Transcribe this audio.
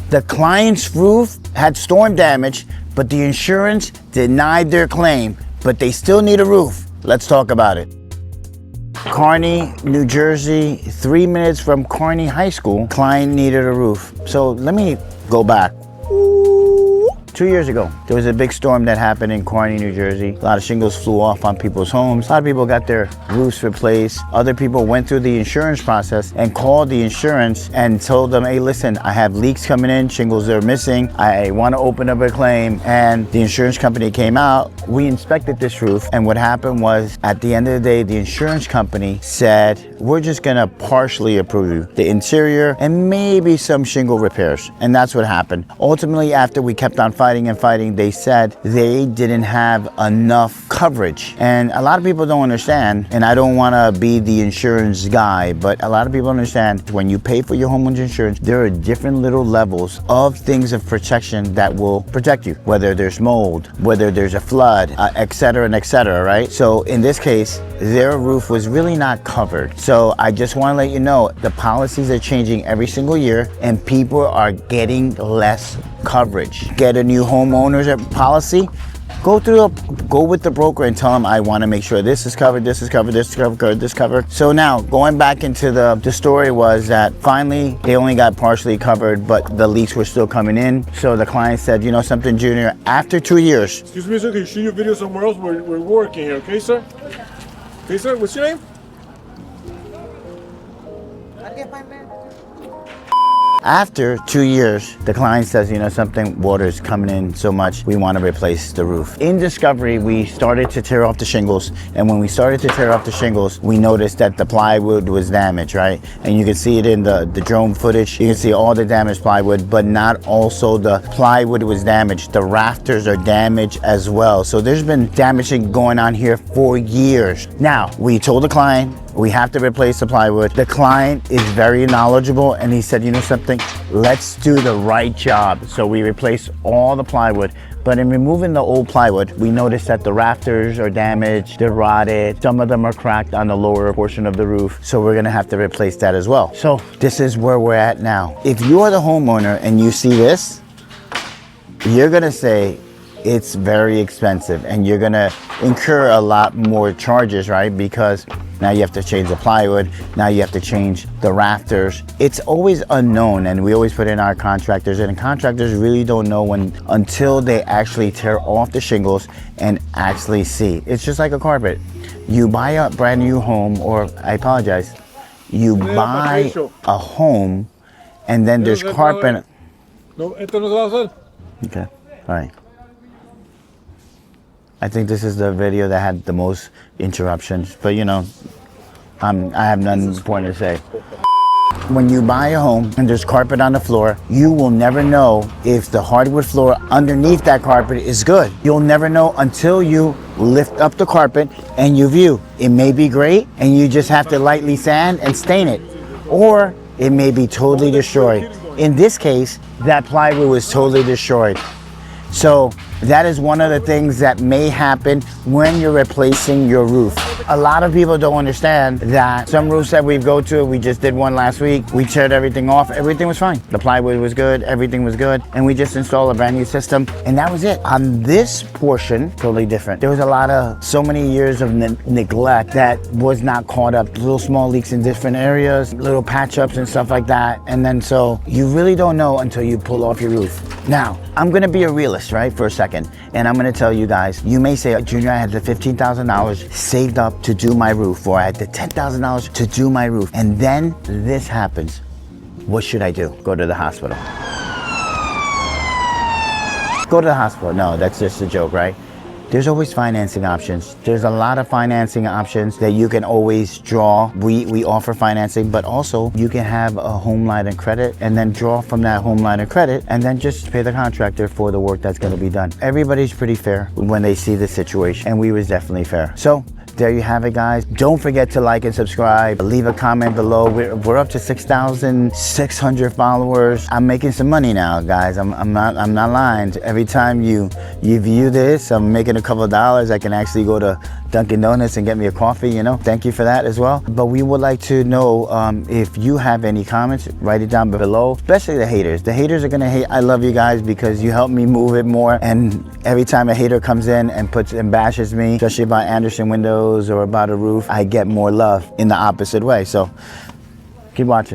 The client's roof had storm damage, but the insurance denied their claim, but they still need a roof. Let's talk about it. Kearney, New Jersey, 3 minutes from Kearney High School, client needed a roof. So let me go back. 2 years ago, there was a big storm that happened in Kearney, New Jersey. A lot of shingles flew off on people's homes. A lot of people got their roofs replaced. Other people went through the insurance process and called the insurance and told them, hey, listen, I have leaks coming in, shingles are missing. I want to open up a claim. And the insurance company came out. We inspected this roof. And what happened was, at the end of the day, the insurance company said, we're just going to partially approve you, the interior and maybe some shingle repairs. And that's what happened. Ultimately, after we kept on fighting, they said they didn't have enough coverage. And a lot of people don't understand, and I don't want to be the insurance guy, but a lot of people understand when you pay for your homeowner's insurance, there are different little levels of things of protection that will protect you, whether there's mold, whether there's a flood, et cetera, right? So in this case, their roof was really not covered. So I just want to let you know, the policies are changing every single year and people are getting less coverage. Get a new homeowner's policy, go with the broker and tell them, I want to make sure this is covered, this is covered, this is covered, this is covered. So now going back into the story was that finally they only got partially covered, but the leaks were still coming in. So the client said, you know something, Junior, after 2 years. Excuse me, sir, can you shoot your video somewhere else? We're working here, okay, sir? Okay, sir, what's your name? After 2 years, the client says, you know something, water's coming in so much, we want to replace the roof. In discovery, we started to tear off the shingles. And when we started to tear off the shingles, we noticed that the plywood was damaged, right? And you can see it in the drone footage. You can see all the damaged plywood, but not also the plywood was damaged. The rafters are damaged as well. So there's been damaging going on here for years. Now, we told the client, we have to replace the plywood. The client is very knowledgeable and he said, you know something, let's do the right job. So we replaced all the plywood. But in removing the old plywood, we noticed that the rafters are damaged, they're rotted, some of them are cracked on the lower portion of the roof. So we're gonna have to replace that as well. So this is where we're at now. If you are the homeowner and you see this, you're gonna say, it's very expensive and you're gonna incur a lot more charges, right? Because now you have to change the plywood, now you have to change the rafters. It's always unknown, and we always put in our contractors, and contractors really don't know until they actually tear off the shingles and actually see. It's just like a carpet. You buy a brand new home, or I apologize, you buy a home and then there's carpet. Okay, all right. I think this is the video that had the most interruptions, but you know, I have nothing important to say. When you buy a home and there's carpet on the floor, you will never know if the hardwood floor underneath that carpet is good. You'll never know until you lift up the carpet and you view. It may be great and you just have to lightly sand and stain it, or it may be totally destroyed. In this case, that plywood was totally destroyed. So that is one of the things that may happen when you're replacing your roof. A lot of people don't understand that some roofs that we go to, we just did one last week, we teared everything off, everything was fine. The plywood was good, everything was good, and we just installed a brand new system, and that was it. On this portion, totally different. There was so many years of neglect that was not caught up. Little small leaks in different areas, little patch ups and stuff like that, and then so you really don't know until you pull off your roof. Now, I'm gonna be a realist, right, for a second, and I'm gonna tell you guys, you may say, Junior, I had the $15,000 saved up to do my roof, or I had the $10,000 to do my roof, and then this happens. What should I do? Go to the hospital. Go to the hospital. No, that's just a joke, right? There's always financing options. There's a lot of financing options that you can always draw. We offer financing, but also you can have a home line of credit and then draw from that home line of credit and then just pay the contractor for the work that's gonna be done. Everybody's pretty fair when they see the situation, and we was definitely fair. So there you have it, guys. Don't forget to like and subscribe. Leave a comment below. We're up to 6,600 followers. I'm making some money now, guys. I'm not lying. Every time you view this, I'm making a couple of dollars. I can actually go to Dunkin' Donuts and get me a coffee, you know. Thank you for that as well. But we would like to know if you have any comments, write it down below, especially the haters. The haters are gonna hate. I love you guys because you help me move it more. And every time a hater comes in and bashes me, especially about Anderson windows or about a roof, I get more love in the opposite way. So keep watching.